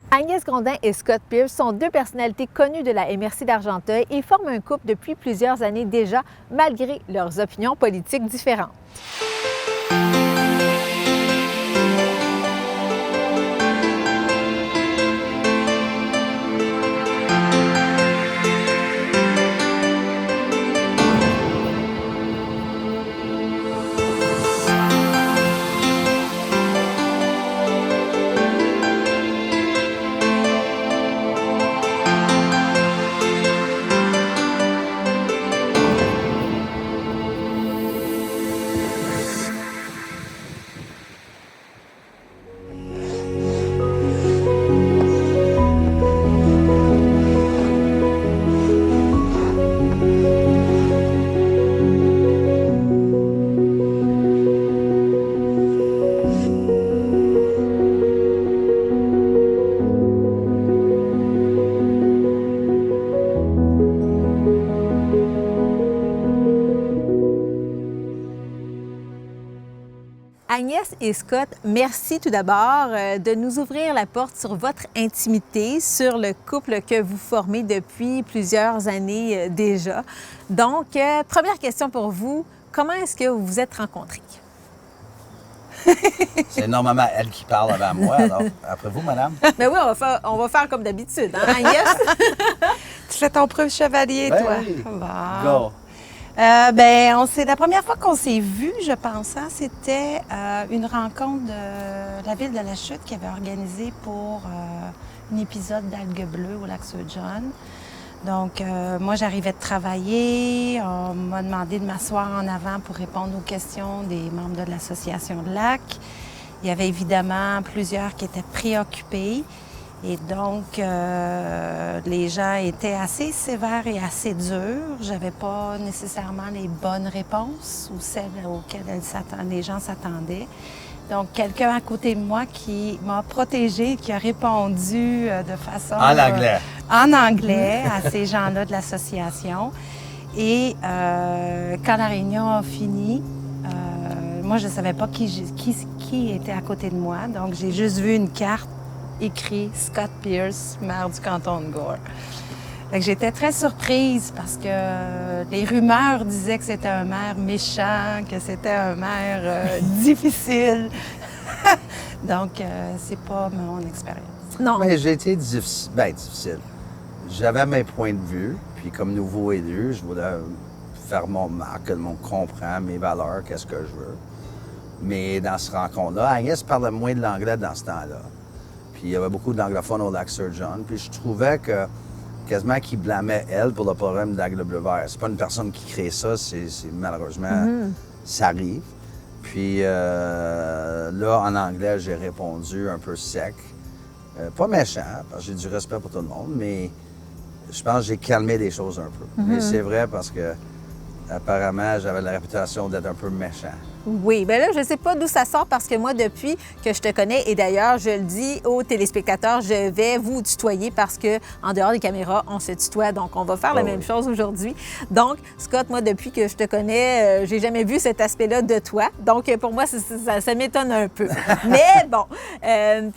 Agnès Grondin et Scott Pearce sont deux personnalités connues de la MRC d'Argenteuil et forment un couple depuis plusieurs années déjà, malgré leurs opinions politiques différentes. Agnès et Scott, merci tout d'abord de nous ouvrir la porte sur votre intimité, sur le couple que vous formez depuis plusieurs années déjà. Donc, première question pour vous, comment est-ce que vous vous êtes rencontrés? C'est normalement elle qui parle avant moi, alors après vous, madame? Mais oui, on va faire comme d'habitude, hein, Agnès? Tu fais ton preuve chevalier, Ben toi. oui. Wow. Go! La première fois qu'on s'est vus, je pense, hein, c'était une rencontre de la ville de La Chute qui avait organisé pour un épisode d'Algues bleues au Lac-Saint-John. Donc, moi, j'arrivais de travailler. On m'a demandé de m'asseoir en avant pour répondre aux questions des membres de l'association de lac. Il y avait évidemment plusieurs qui étaient préoccupés. Et donc, les gens étaient assez sévères et assez durs. J'avais pas nécessairement les bonnes réponses ou celles auxquelles les gens s'attendaient. Donc, quelqu'un à côté de moi qui m'a protégée, qui a répondu de façon... En anglais. En anglais à ces gens-là de l'association. Et quand la réunion a fini, moi, je ne savais pas qui était à côté de moi. Donc, j'ai juste vu une carte écrit Scott Pearce, maire du canton de Gore. Fait que j'étais très surprise parce que les rumeurs disaient que c'était un maire méchant, que c'était un maire difficile. Donc, c'est pas mon expérience. Non. Mais j'ai été difficile. J'avais mes points de vue, puis comme nouveau élu, je voulais faire mon marque, que le monde comprend mes valeurs, qu'est-ce que je veux. Mais dans ce rencontre-là, Agnès parlait moins de l'anglais dans ce temps-là. Puis il y avait beaucoup d'anglophones au Lac-Saint-John. Puis je trouvais que quasiment qu'ils blâmaient elle pour le problème d'Aigle bleu vert. C'est pas une personne qui crée ça, c'est malheureusement, ça arrive. Puis là, en anglais, j'ai répondu un peu sec. Pas méchant, parce que j'ai du respect pour tout le monde, mais je pense que j'ai calmé les choses un peu. Mais c'est vrai parce que apparemment, j'avais la réputation d'être un peu méchant. Oui, bien là, je ne sais pas d'où ça sort parce que moi, depuis que je te connais, et d'ailleurs, je le dis aux téléspectateurs, je vais vous tutoyer parce que en dehors des caméras, on se tutoie. Donc, on va faire la même chose aujourd'hui. Donc, Scott, moi, depuis que je te connais, j'ai jamais vu cet aspect-là de toi. Donc, pour moi, ça m'étonne un peu. Mais bon,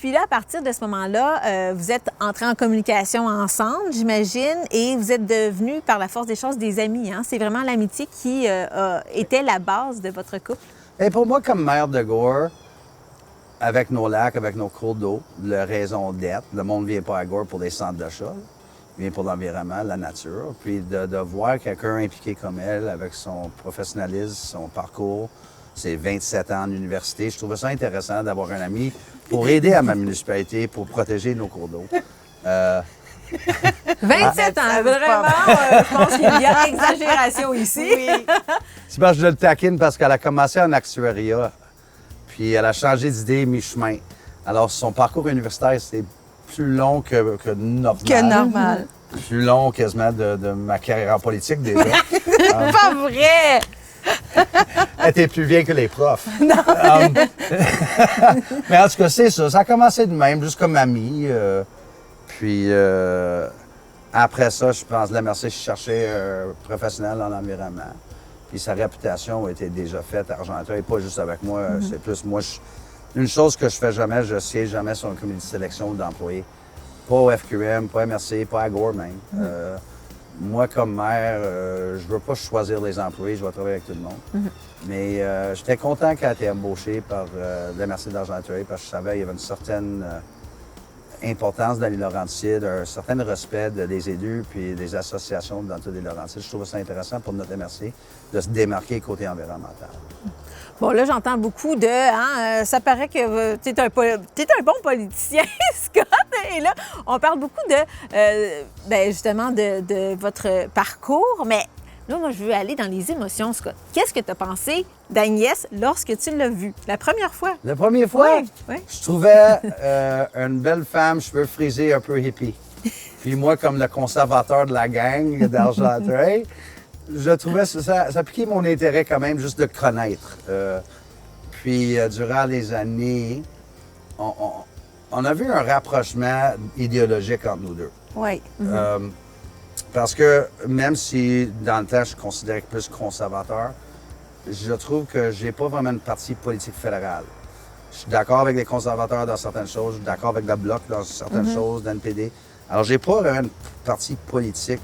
puis là, à partir de ce moment-là, vous êtes entrés en communication ensemble, j'imagine, et vous êtes devenus, par la force des choses, des amis. Hein? C'est vraiment l'amitié qui était la base de votre couple. Et pour moi, comme maire de Gore, avec nos lacs, avec nos cours d'eau, la raison d'être, le monde ne vient pas à Gore pour des centres d'achat, il vient pour l'environnement, la nature. Puis de voir quelqu'un impliqué comme elle, avec son professionnalisme, son parcours, ses 27 ans en université, je trouvais ça intéressant d'avoir un ami pour aider à ma municipalité, pour protéger nos cours d'eau. 27 ans, vraiment, je pense qu'il y a exagération ici. Oui. C'est parce que je le taquine parce qu'elle a commencé en actuariat, puis elle a changé d'idée mi-chemin. Alors, son parcours universitaire, c'était plus long que normal. Que normal. Plus long quasiment de ma carrière en politique déjà. Pas vrai! Elle était plus vieille que les profs. Mais en tout cas, c'est ça. Ça a commencé de même, juste comme amie. Puis après ça, je pense, la Merci, je cherchais un professionnel dans l'environnement. Puis sa réputation était déjà faite à Argenteuil, pas juste avec moi. C'est plus moi. Une chose que je fais jamais, je siège jamais sur un comité de sélection d'employés. pas au FQM, pas à MRC, pas à Gore même. Moi, comme maire, je veux pas choisir les employés, je vais travailler avec tout le monde. Mais j'étais content qu'elle ait été embauchée par la MRC d'Argenteuil parce que je savais qu'il y avait une certaine importance dans les Laurentides, un certain respect des élus puis des associations dans tous les Laurentides. Je trouve ça intéressant pour notre MRC de se démarquer côté environnemental. Bon, là, j'entends beaucoup de... ça paraît que tu es un bon politicien, Scott. Et là, on parle beaucoup justement, de votre parcours. Mais là, moi, je veux aller dans les émotions, Scott. Qu'est-ce que tu as pensé d'Agnès lorsque tu l'as vue, la première fois? La première fois, Oui. je trouvais une belle femme, cheveux frisés, un peu hippie. Puis moi, comme le conservateur de la gang d'Argenteuil, je trouvais ça piquait mon intérêt quand même juste de connaître. Puis durant les années, on a vu un rapprochement idéologique entre nous deux. Oui. Parce que même si dans le temps je considérais plus conservateur, je trouve que j'ai pas vraiment une parti politique fédérale. Je suis d'accord avec les conservateurs dans certaines choses, je suis d'accord avec le Bloc dans certaines choses, dans le NPD. Alors j'ai pas vraiment une parti politique.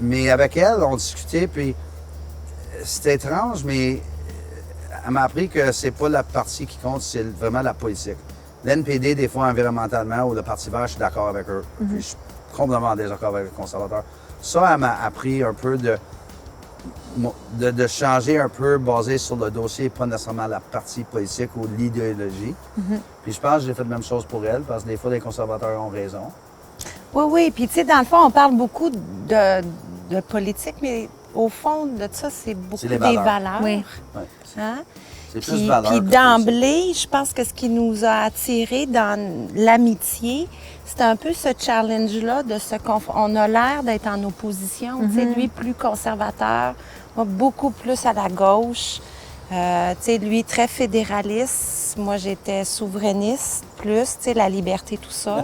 Mais avec elle, on discutait, puis c'était étrange, mais elle m'a appris que c'est pas la partie qui compte, c'est vraiment la politique. L'NPD, des fois, environnementalement, ou le Parti vert, je suis d'accord avec eux. Puis je suis complètement en désaccord avec les conservateurs. Ça, elle m'a appris un peu de changer un peu, basé sur le dossier, pas nécessairement la partie politique ou l'idéologie. Puis je pense que j'ai fait la même chose pour elle, parce que des fois, les conservateurs ont raison. Oui, oui. Puis, tu sais, dans le fond, on parle beaucoup de politique, mais au fond de ça, c'est beaucoup des valeurs. Oui. Ouais. Hein? C'est plus valeur. Puis d'emblée, je pense que ce qui nous a attirés dans l'amitié, c'est un peu ce challenge-là de se confronter. On a l'air d'être en opposition. Tu sais, lui, plus conservateur, moi, beaucoup plus à la gauche. Tu sais, lui, très fédéraliste. Moi, j'étais souverainiste, plus, tu sais, la liberté, tout ça.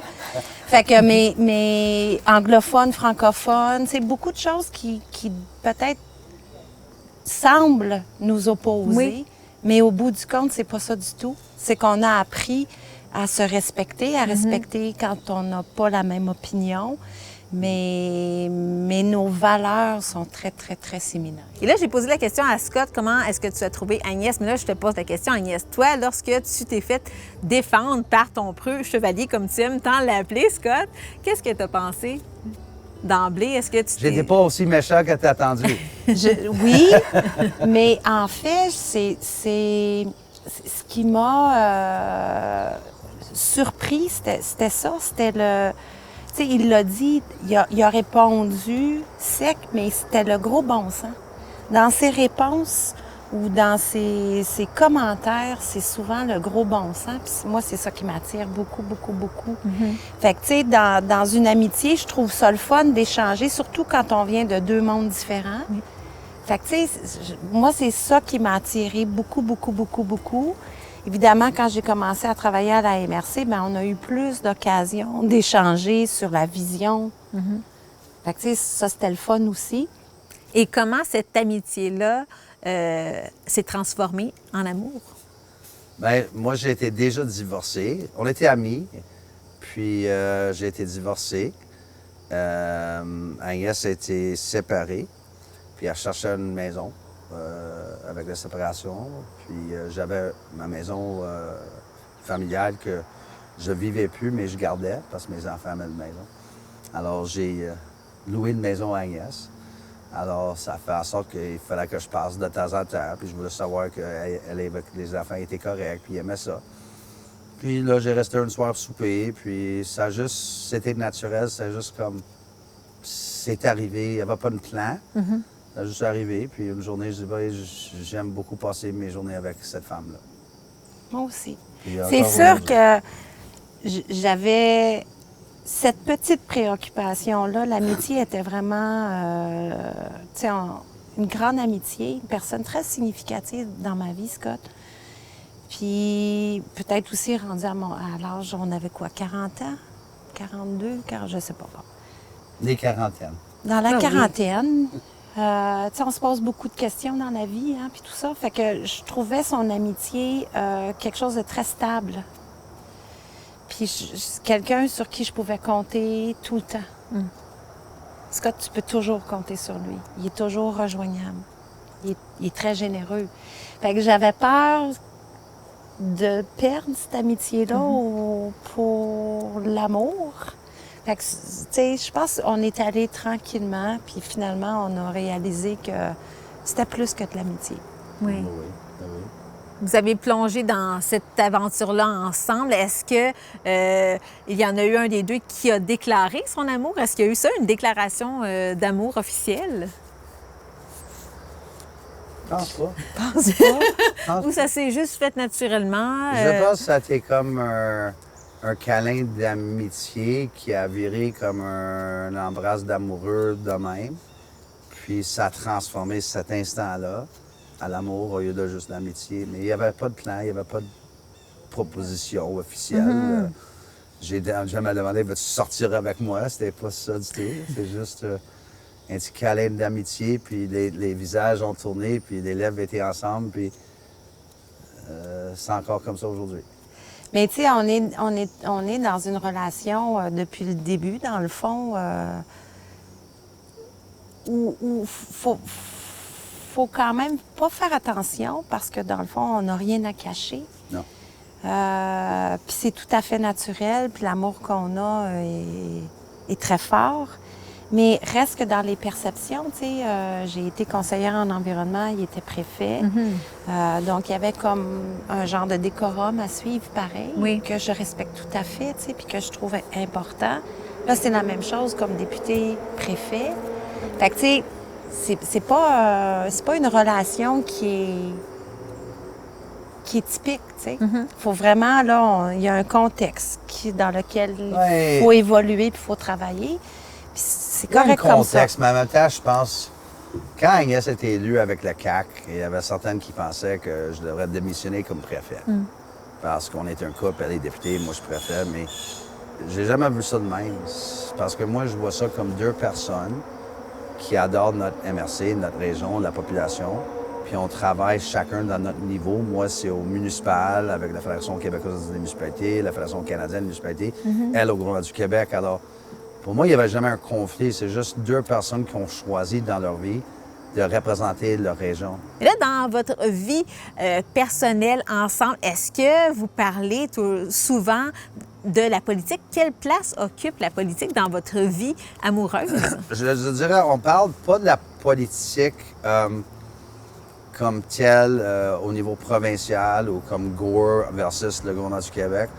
Fait que mes anglophones, francophones, c'est beaucoup de choses qui peut-être semblent nous opposer. Oui. Mais au bout du compte, c'est pas ça du tout. C'est qu'on a appris à se respecter, à respecter quand on n'a pas la même opinion. Mais nos valeurs sont très, très, très similaires. Et là, j'ai posé la question à Scott, comment est-ce que tu as trouvé Agnès? Mais là, je te pose la question, Agnès. Toi, lorsque tu t'es fait défendre par ton preux chevalier, comme tu aimes tant l'appeler, Scott, qu'est-ce que tu as pensé d'emblée? Est-ce que tu J'étais pas aussi méchant que t'as attendu. Oui, mais en fait, c'est ce qui m'a surpris, c'était ça, c'était le... Tu sais, il l'a dit, il a répondu sec, mais c'était le gros bon sens. Dans ses réponses ou dans ses commentaires, c'est souvent le gros bon sens. Puis moi, c'est ça qui m'attire beaucoup, beaucoup, beaucoup. Fait que, tu sais, dans une amitié, je trouve ça le fun d'échanger, surtout quand on vient de deux mondes différents. Fait que, tu sais, moi, c'est ça qui m'a attiré beaucoup, beaucoup, beaucoup, beaucoup. Évidemment, quand j'ai commencé à travailler à la MRC, bien, on a eu plus d'occasions d'échanger sur la vision. Fait que, tu sais, ça, c'était le fun aussi. Et comment cette amitié-là s'est transformée en amour? Bien, moi, j'ai été déjà divorcé. On était amis, puis j'ai été divorcé. Agnès a été séparée, puis elle cherchait une maison. Avec la séparation. Puis j'avais ma maison familiale que je vivais plus, mais je gardais parce que mes enfants avaient une maison. Alors j'ai loué une maison à Agnès. Alors ça fait en sorte qu'il fallait que je passe de temps en temps. Puis je voulais savoir que les enfants étaient corrects, puis ils aimaient ça. Puis là, j'ai resté une soirée souper, puis ça juste, c'était naturel, c'est juste comme, c'est arrivé, il n'y avait pas de plan. Ça a juste arrivé, puis une journée, je dis, ben, j'aime beaucoup passer mes journées avec cette femme-là. Moi aussi. Puis, C'est encore sûr aujourd'hui. que j'avais cette petite préoccupation-là. L'amitié était vraiment, tu sais, une grande amitié, une personne très significative dans ma vie, Scott. Puis peut-être aussi rendu à l'âge, on avait quoi, 40 ans? 42, 40, je sais pas. Les quarantaines. Dans la Ah oui. quarantaine, tu sais, on se pose beaucoup de questions dans la vie, hein, puis tout ça. Fait que je trouvais son amitié quelque chose de très stable. Puis quelqu'un sur qui je pouvais compter tout le temps. Scott, tu peux toujours compter sur lui. Il est toujours rejoignable. Il est très généreux. Fait que j'avais peur de perdre cette amitié-là pour l'amour. Fait que, tu sais, je pense qu'on est allé tranquillement, puis finalement, on a réalisé que c'était plus que de l'amitié. Oui. Oui, oui. Vous avez plongé dans cette aventure-là ensemble. Est-ce que il y en a eu un des deux qui a déclaré son amour? Est-ce qu'il y a eu ça, une déclaration d'amour officielle? Je pense pas. Pense pas. Ou ça s'est juste fait naturellement? Je pense que ça a été comme un câlin d'amitié qui a viré comme un embrasse d'amoureux de même. Puis ça a transformé cet instant-là à l'amour au lieu de juste l'amitié. Mais il n'y avait pas de plan, il n'y avait pas de proposition officielle. J'ai jamais demandé, veux-tu sortir avec moi? C'était pas ça du tout. C'est juste un petit câlin d'amitié, puis les visages ont tourné, puis les lèvres étaient ensemble, puis c'est encore comme ça aujourd'hui. Mais tu sais, on est dans une relation depuis le début, dans le fond, où faut quand même pas faire attention parce que dans le fond, on n'a rien à cacher. Non. Puis c'est tout à fait naturel, puis l'amour qu'on a est très fort. Mais reste que dans les perceptions, tu sais, j'ai été conseillère en environnement, il était préfet. Donc, il y avait comme un genre de décorum à suivre, pareil, que je respecte tout à fait, tu sais, puis que je trouvais important. Là, c'est la même chose comme député préfet. Fait que, tu sais, c'est pas une relation qui est typique, tu sais. Faut vraiment, là, il y a un contexte dans lequel il faut évoluer puis il faut travailler. Puis c'est correct comme ça. Contexte, mais en même temps, je pense, quand Agnès était élue avec le CAQ, il y avait certaines qui pensaient que je devrais démissionner comme préfet. Parce qu'on est un couple, elle est députée, moi je suis préfet, mais j'ai jamais vu ça de même. Parce que moi, je vois ça comme deux personnes qui adorent notre MRC, notre région, la population, puis on travaille chacun dans notre niveau. Moi, c'est au municipal, avec la Fédération québécoise des municipalités, la Fédération canadienne des municipalités, elle au gouvernement du Québec. Alors, pour moi, il n'y avait jamais un conflit. C'est juste deux personnes qui ont choisi dans leur vie de représenter leur région. Et là, dans votre vie personnelle ensemble, est-ce que vous parlez souvent de la politique? Quelle place occupe la politique dans votre vie amoureuse? Je dirais, on parle pas de la politique comme telle au niveau provincial ou comme Gore versus le gouvernement du Québec.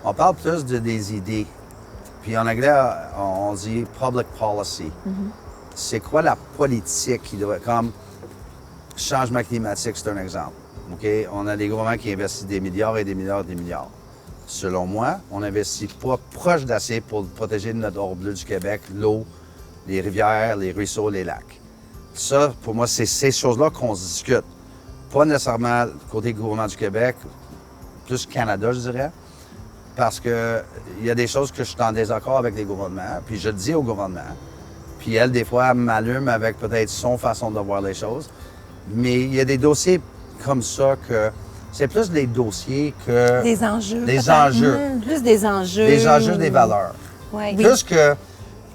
On parle plus des idées. Puis en anglais, on dit « public policy ». C'est quoi la politique qui doit... Comme changement climatique, c'est un exemple. OK? On a des gouvernements qui investissent des milliards et des milliards et des milliards. Selon moi, on n'investit pas proche d'assez pour protéger notre or bleu du Québec, l'eau, les rivières, les ruisseaux, les lacs. Ça, pour moi, c'est ces choses-là qu'on se discute. Pas nécessairement côté gouvernement du Québec, plus Canada, je dirais. Parce qu'il y a des choses que je suis en désaccord avec les gouvernements, puis je le dis au gouvernement. Puis elle, des fois, elle m'allume avec peut-être son façon de voir les choses. Mais il y a des dossiers comme ça que c'est plus des dossiers que... Des enjeux. Des enjeux. Plus des enjeux. Des enjeux, des valeurs. Ouais. Plus que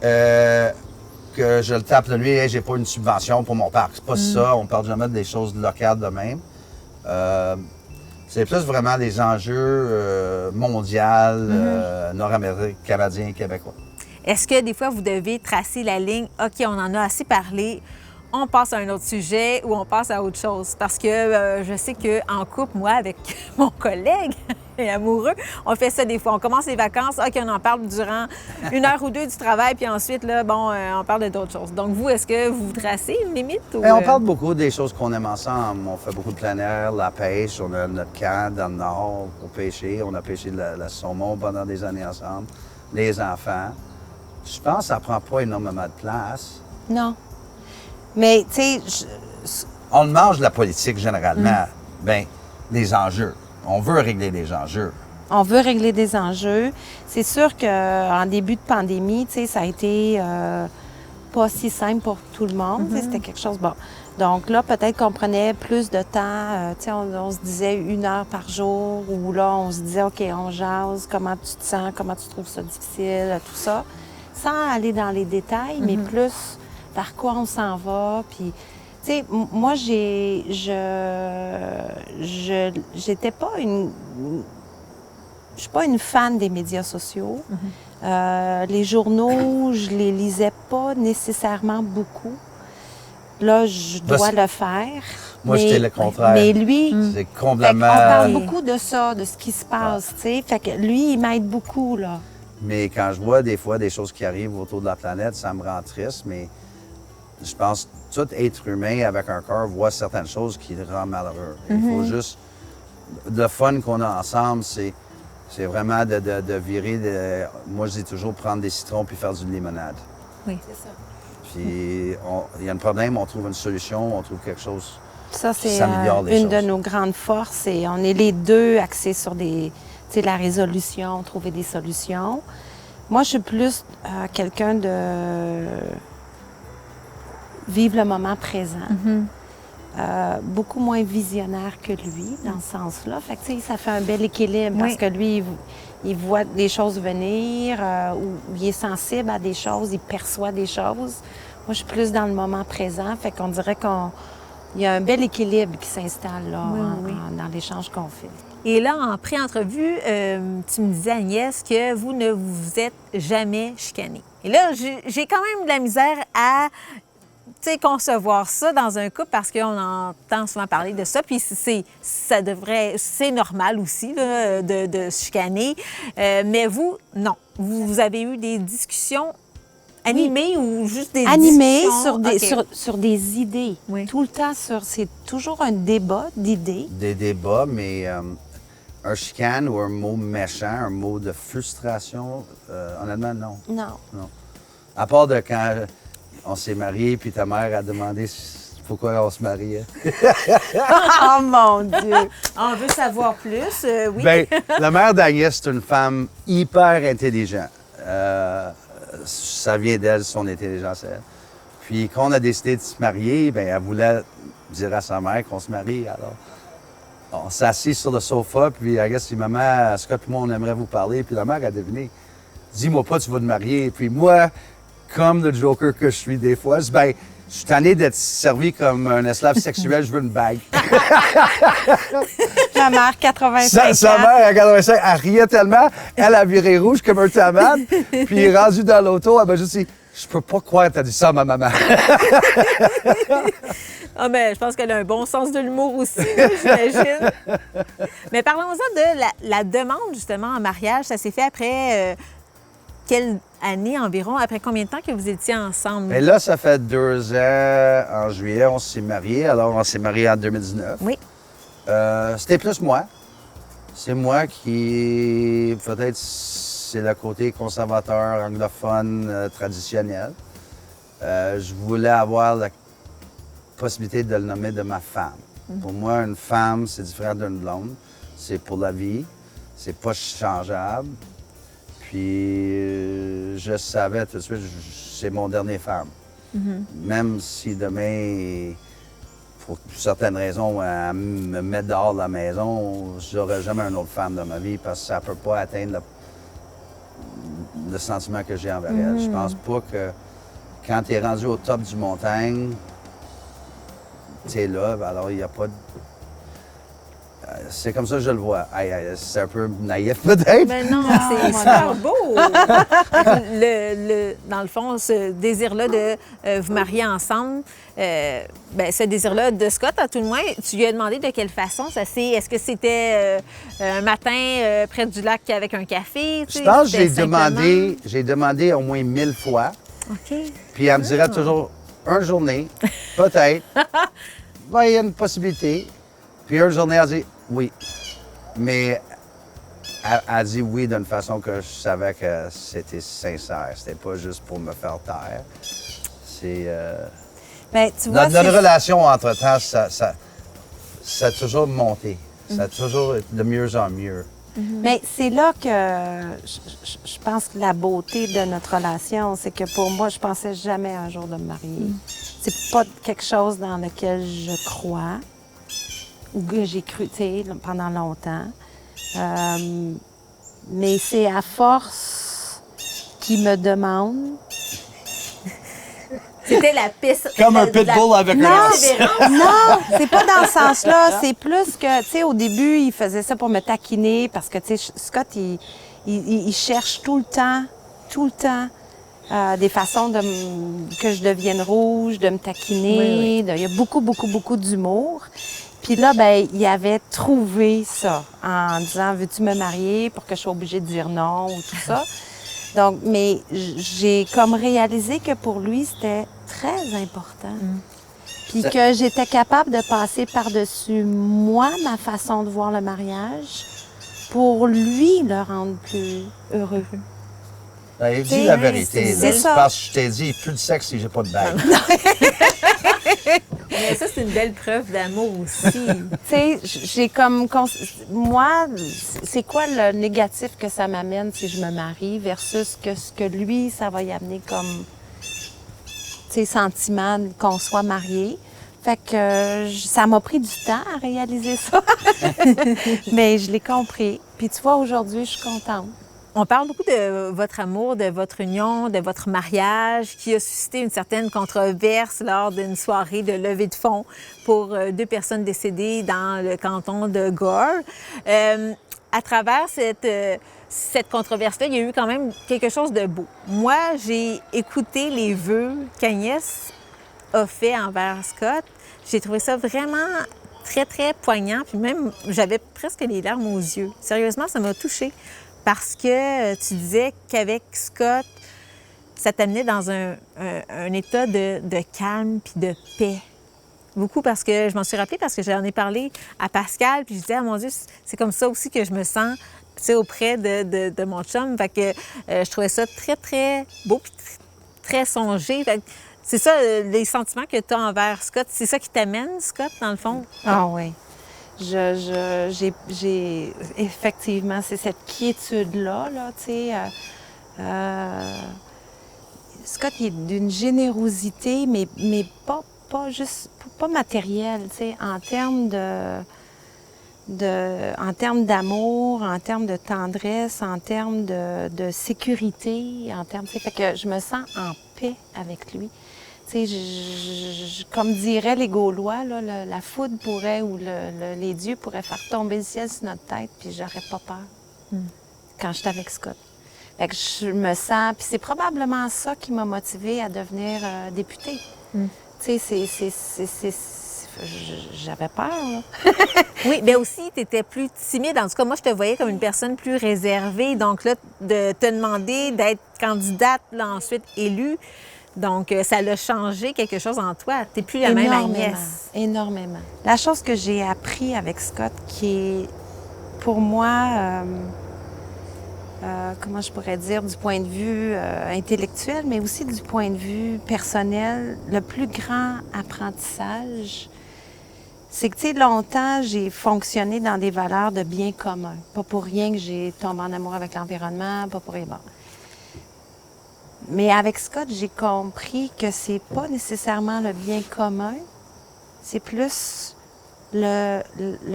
je le tape de lui, hey, j'ai pas une subvention pour mon parc. C'est pas ça, on parle jamais des choses locales de même. C'est plus vraiment des enjeux mondiaux, nord-américains, canadiens, québécois. Est-ce que des fois, vous devez tracer la ligne, OK, on en a assez parlé, on passe à un autre sujet ou on passe à autre chose? Parce que je sais qu'en couple, moi, avec mon collègue et amoureux, on fait ça des fois. On commence les vacances, OK, on en parle durant 1 heure ou 2 du travail, puis ensuite, là, on parle d'autres choses. Donc, vous, est-ce que vous tracez une limite? Ou... On parle beaucoup des choses qu'on aime ensemble. On fait beaucoup de plein air, la pêche, on a notre camp dans le nord pour pêcher. On a pêché la saumon pendant des années ensemble. Les enfants. Je pense que ça prend pas énormément de place. Non. Mais, tu sais... On mange la politique généralement. Bien, des enjeux. On veut régler des enjeux. On veut régler des enjeux. C'est sûr qu'en début de pandémie, tu sais, ça a été pas si simple pour tout le monde. C'était quelque chose... Bon, Donc là, peut-être qu'on prenait plus de temps. Tu sais, on se disait 1 heure par jour, ou là, on se disait, OK, on jase, comment tu te sens, comment tu trouves ça difficile, tout ça, sans aller dans les détails, mais plus par quoi on s'en va. Puis, tu sais, moi, j'étais pas une... Je suis pas une fan des médias sociaux. Les journaux, je les lisais pas nécessairement beaucoup. Là, je dois le faire. Moi, j'étais le contraire. Mais lui, c'est complètement... on parle beaucoup de ça, de ce qui se passe, tu sais. Fait que lui, il m'aide beaucoup, là. Mais quand je vois des fois des choses qui arrivent autour de la planète, ça me rend triste, mais je pense que tout être humain avec un cœur voit certaines choses qui le rendent malheureux. Il faut juste... Le fun qu'on a ensemble, c'est vraiment de virer... Moi, je dis toujours prendre des citrons puis faire du limonade. Oui. C'est ça. Puis, il y a un problème, on trouve une solution, on trouve quelque chose. Ça, c'est Ça améliore les une de choses. nos grandes forces. Et on est les deux axés sur la résolution, trouver des solutions. Moi, je suis plus quelqu'un de vivre le moment présent. Beaucoup moins visionnaire que lui, dans ce sens-là. Fait que, tu sais, ça fait un bel équilibre parce que lui, il voit des choses venir, ou il est sensible à des choses, il perçoit des choses. Moi, je suis plus dans le moment présent. Fait qu'on dirait qu'il y a un bel équilibre qui s'installe là, dans l'échange qu'on fait. Et là, en pré-entrevue, tu me disais, Agnès, que vous ne vous êtes jamais chicané. Et là, j'ai quand même de la misère à concevoir ça dans un couple parce qu'on entend souvent parler de ça. Puis c'est normal aussi là, de se chicaner. Mais vous, non. Vous avez eu des discussions animées ou juste des animées discussions? sur des idées. Oui. Tout le temps, c'est toujours un débat d'idées. Des débats, mais un chicane ou un mot méchant, un mot de frustration, honnêtement, non. Non. À part de quand on s'est mariés, puis ta mère a demandé pourquoi on se mariait. Oh mon Dieu! On veut savoir plus, oui. Bien, la mère d'Agnès, c'est une femme hyper intelligente. Ça vient d'elle, son intelligence, elle. Puis quand on a décidé de se marier, bien, elle voulait dire à sa mère qu'on se marie. Alors, on s'est assis sur le sofa, puis Agnès dit « Maman, Scott et moi, on aimerait vous parler. » Puis la mère a deviné. « Dis-moi pas, tu vas te marier. » Puis moi, comme le joker que je suis des fois, je dis « Ben, je suis tanné d'être servi comme un esclave sexuel, je veux une bague. » Ma mère, 85 Sa ans. mère, à 85, elle riait tellement, elle a viré rouge comme un tomate, puis rendue dans l'auto, elle m'a juste dit « Je peux pas croire que t'as dit ça à ma maman. » Ah, mais je pense qu'elle a un bon sens de l'humour aussi, là, j'imagine. Mais parlons-en de la demande, justement, en mariage. Ça s'est fait après quelle année environ? Après combien de temps que vous étiez ensemble? Et là, ça fait 2 ans, en juillet, on s'est mariés. Alors, on s'est mariés en 2019. Oui. C'était plus moi. C'est moi qui, peut-être, c'est le côté conservateur, anglophone, traditionnel. Je voulais avoir la possibilité de le nommer de ma femme. Pour moi, une femme, c'est différent d'une blonde. C'est pour la vie. C'est pas changeable. Puis, je savais tout de suite, c'est mon dernier femme. Même si demain, pour certaines raisons, elle me met dehors de la maison, j'aurai jamais une autre femme dans ma vie parce que ça ne peut pas atteindre le sentiment que j'ai envers elle. Je pense pas que quand tu es rendu au top du montagne, tu es là, alors il n'y a pas de... C'est comme ça que je le vois. C'est un peu naïf peut-être. Mais non, c'est super beau. Dans le fond, ce désir-là de vous marier ensemble, ce désir-là de Scott, à tout le moins, tu lui as demandé de quelle façon ça s'est... Est-ce que c'était un matin près du lac avec un café? Je pense que j'ai demandé au moins 1000 fois. OK. Puis elle me dirait toujours, une journée, peut-être. Ben, il y a une possibilité. Puis une journée, elle dit oui. Mais elle dit oui d'une façon que je savais que c'était sincère. C'était pas juste pour me faire taire. C'est... Ben, tu vois, notre relation, entre-temps, ça a toujours monté. Ça a toujours été de mieux en mieux. Mais c'est là que je pense que la beauté de notre relation, c'est que pour moi, je pensais jamais un jour de me marier. C'est pas quelque chose dans lequel je crois ou que j'ai cru, tu sais, pendant longtemps. Mais c'est à force qu'il me demande. C'était la piste. Comme un pitbull avec un os. Non, c'est pas dans ce sens-là. C'est plus que, tu sais, au début, il faisait ça pour me taquiner parce que, tu sais, Scott, il cherche tout le temps, des façons que je devienne rouge, de me taquiner. Oui. Il y a beaucoup d'humour. Puis là, ben, il avait trouvé ça en disant, veux-tu me marier pour que je sois obligée de dire non ou tout ça. Donc, mais j'ai comme réalisé que pour lui, c'était très important. Puis que j'étais capable de passer par-dessus moi, ma façon de voir le mariage, pour lui le rendre plus heureux. Il dit la vérité. c'est là. ça. Parce que je t'ai dit, plus de sexe si j'ai pas de bague. Mais ça, c'est une belle preuve d'amour aussi. Tu sais, j'ai comme... Moi, c'est quoi le négatif que ça m'amène si je me marie versus ce que lui, ça va y amener comme, tu sais, sentiment qu'on soit marié. Fait que ça m'a pris du temps à réaliser ça. Mais je l'ai compris. Puis tu vois, aujourd'hui, je suis contente. On parle beaucoup de votre amour, de votre union, de votre mariage, qui a suscité une certaine controverse lors d'une soirée de levée de fonds pour 2 personnes décédées dans le canton de Gore. À travers cette controverse-là, il y a eu quand même quelque chose de beau. Moi, j'ai écouté les vœux qu'Agnès a fait envers Scott. J'ai trouvé ça vraiment très, très poignant. Puis même, j'avais presque les larmes aux yeux. Sérieusement, ça m'a touchée. Parce que tu disais qu'avec Scott, ça t'amenait dans un état de calme puis de paix. Beaucoup parce que je m'en suis rappelée parce que j'en ai parlé à Pascal puis je disais, ah mon Dieu, c'est comme ça aussi que je me sens, tu sais, auprès de mon chum. Fait que je trouvais ça très, très beau puis très songé. Fait que c'est ça, les sentiments que tu as envers Scott, c'est ça qui t'amène, Scott, dans le fond? Ah oui. J'ai effectivement, c'est cette quiétude-là, là, tu sais. Scott, il est d'une générosité, mais pas juste, pas matérielle, tu sais, en termes d'amour, en termes de tendresse, en termes de sécurité, en termes, tu sais, fait que je me sens en paix avec lui. Tu sais, comme diraient les Gaulois, là, la foudre pourrait, ou les dieux pourraient faire tomber le ciel sur notre tête, puis j'aurais pas peur quand j'étais avec Scott. Fait que je me sens... Puis c'est probablement ça qui m'a motivée à devenir députée. Tu sais, j'avais peur, là. Oui, mais aussi, tu étais plus timide. En tout cas, moi, je te voyais comme une personne plus réservée. Donc là, de te demander d'être candidate, là, ensuite élue, donc ça l'a changé quelque chose en toi. Tu n'es plus la même Agnès. Énormément. La chose que j'ai appris avec Scott, qui est, pour moi, comment je pourrais dire, du point de vue intellectuel, mais aussi du point de vue personnel, le plus grand apprentissage, c'est que, tu sais, longtemps, j'ai fonctionné dans des valeurs de bien commun. Pas pour rien que j'ai tombé en amour avec l'environnement, pas pour rien. Bon. Mais avec Scott, j'ai compris que c'est pas nécessairement le bien commun, c'est plus le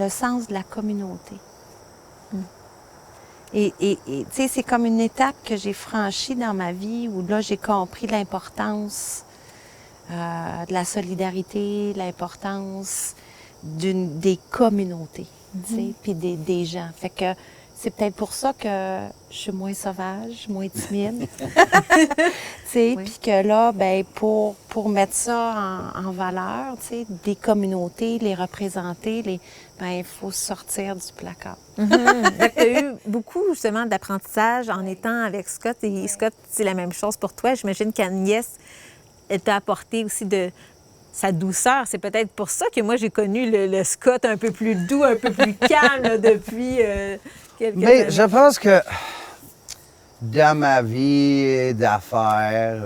sens de la communauté. Et tu sais, c'est comme une étape que j'ai franchie dans ma vie où là, j'ai compris l'importance de la solidarité, l'importance des communautés, tu sais, puis des gens. Fait que c'est peut-être pour ça que je suis moins sauvage, moins timide. Tu sais, puis que là, ben pour mettre ça en valeur, tu sais, des communautés, les représenter, ben il faut sortir du placard. Donc, tu as eu beaucoup, justement, d'apprentissage en étant avec Scott. Et Scott, c'est la même chose pour toi. J'imagine qu'Agnès t'a apporté aussi de sa douceur. C'est peut-être pour ça que moi, j'ai connu le Scott un peu plus doux, un peu plus calme là, depuis quelques années. Mais je pense que dans ma vie d'affaires,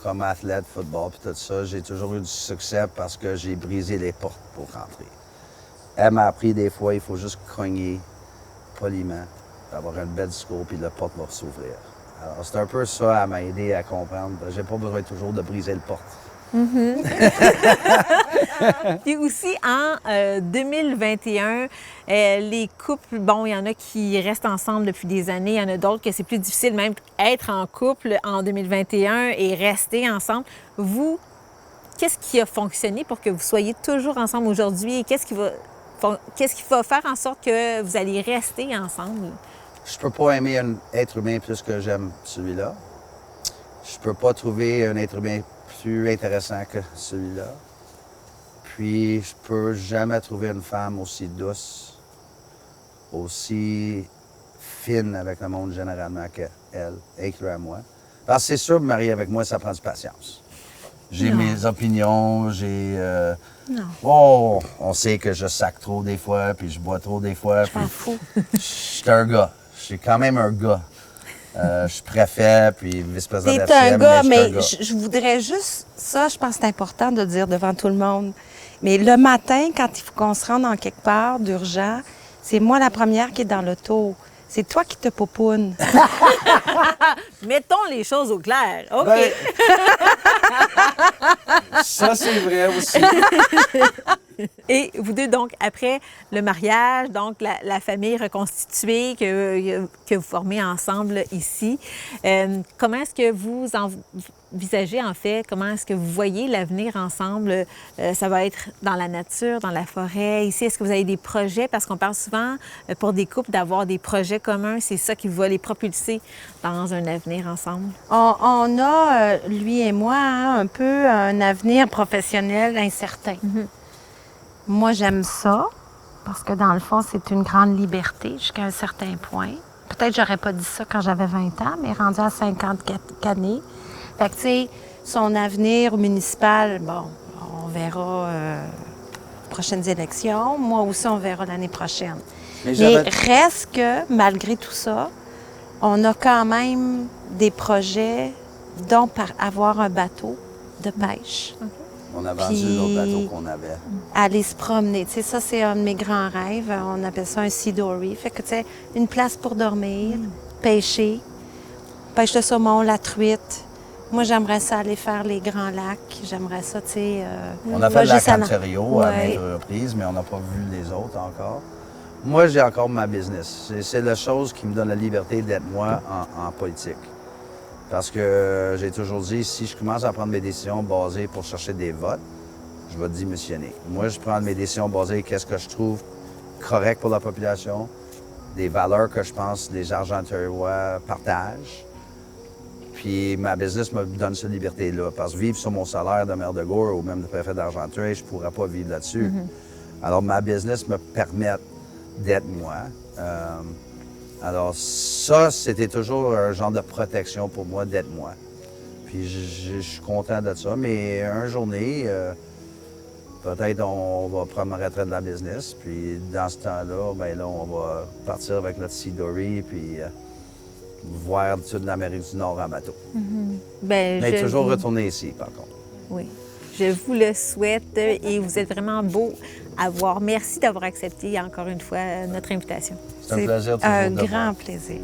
comme athlète, football et tout ça, j'ai toujours eu du succès parce que j'ai brisé les portes pour rentrer. Elle m'a appris des fois, il faut juste cogner poliment, avoir un bel discours, puis la porte va s'ouvrir. Alors, c'est un peu ça à m'aider à comprendre. J'ai pas besoin toujours de briser le porte. Puis aussi, en 2021, les couples, bon, il y en a qui restent ensemble depuis des années, il y en a d'autres que c'est plus difficile même être en couple en 2021 et rester ensemble. Vous, qu'est-ce qui a fonctionné pour que vous soyez toujours ensemble aujourd'hui et qu'est-ce qui va faire en sorte que vous allez rester ensemble? Je peux pas aimer un être humain plus que j'aime celui-là. Je peux pas trouver un être humain plus intéressant que celui-là. Puis, je peux jamais trouver une femme aussi douce, aussi fine avec le monde généralement qu'elle, incluant moi. Parce que c'est sûr, me marier avec moi, ça prend du patience. J'ai mes opinions, Non. Oh, on sait que je sac trop des fois, puis je bois trop des fois. Je m'en fous. Je suis un gars. Je suis quand même un gars. Je suis préfet, puis vice-président de la T'es un FCM, gars, je suis mais un gars. je voudrais juste... Ça, je pense que c'est important de dire devant tout le monde. Mais le matin, quand il faut qu'on se rende en quelque part d'urgent, c'est moi la première qui est dans l'auto. C'est toi qui te popoune. Mettons les choses au clair. OK. Ben, ça, c'est vrai aussi. Et vous deux, donc, après le mariage, donc la famille reconstituée que vous formez ensemble ici, comment est-ce que vous envisagez, en fait, comment est-ce que vous voyez l'avenir ensemble? Ça va être dans la nature, dans la forêt, ici. Est-ce que vous avez des projets? Parce qu'on parle souvent, pour des couples, d'avoir des projets communs. C'est ça qui va les propulser dans un avenir ensemble. On a, lui et moi, hein, un peu un avenir professionnel incertain. Moi, j'aime ça, parce que dans le fond, c'est une grande liberté jusqu'à un certain point. Peut-être j'aurais pas dit ça quand j'avais 20 ans, mais rendu à 54 années. Fait que, tu sais, son avenir municipal, bon, on verra prochaines élections. Moi aussi, on verra l'année prochaine. Mais reste que, malgré tout ça, on a quand même des projets, dont avoir un bateau de pêche. On a vendu l'autre bateau qu'on avait. Aller se promener. Tu sais, ça, c'est un de mes grands rêves. On appelle ça un sea dory. Fait que, tu sais, une place pour dormir, pêcher, pêche le saumon, la truite. Moi, j'aimerais ça aller faire les grands lacs. J'aimerais ça, tu sais... On a fait le lac Ontario à maintes reprises, mais on n'a pas vu les autres encore. Moi, j'ai encore ma business. C'est la chose qui me donne la liberté d'être moi en politique. Parce que j'ai toujours dit, si je commence à prendre mes décisions basées pour chercher des votes, je vais démissionner. Moi, je prends mes décisions basées qu'est-ce que je trouve correct pour la population, des valeurs que je pense les gens ontariois partagent. Puis ma business me donne cette liberté-là. Parce que vivre sur mon salaire de maire de Gore ou même de préfet d'Argenteuil, je ne pourrais pas vivre là-dessus. Alors ma business me permet d'être moi. Alors ça, c'était toujours un genre de protection pour moi d'être moi. Puis je suis content de ça, mais un journée, peut-être on va prendre ma retraite de la business, puis dans ce temps-là, bien là, on va partir avec notre Sea Dory, puis voir toute l'Amérique du Nord en bateau. Mais toujours retourner ici, par contre. Oui. Je vous le souhaite et vous êtes vraiment beau à voir. Merci d'avoir accepté encore une fois notre invitation. C'est un plaisir toujours un de grand voir. plaisir.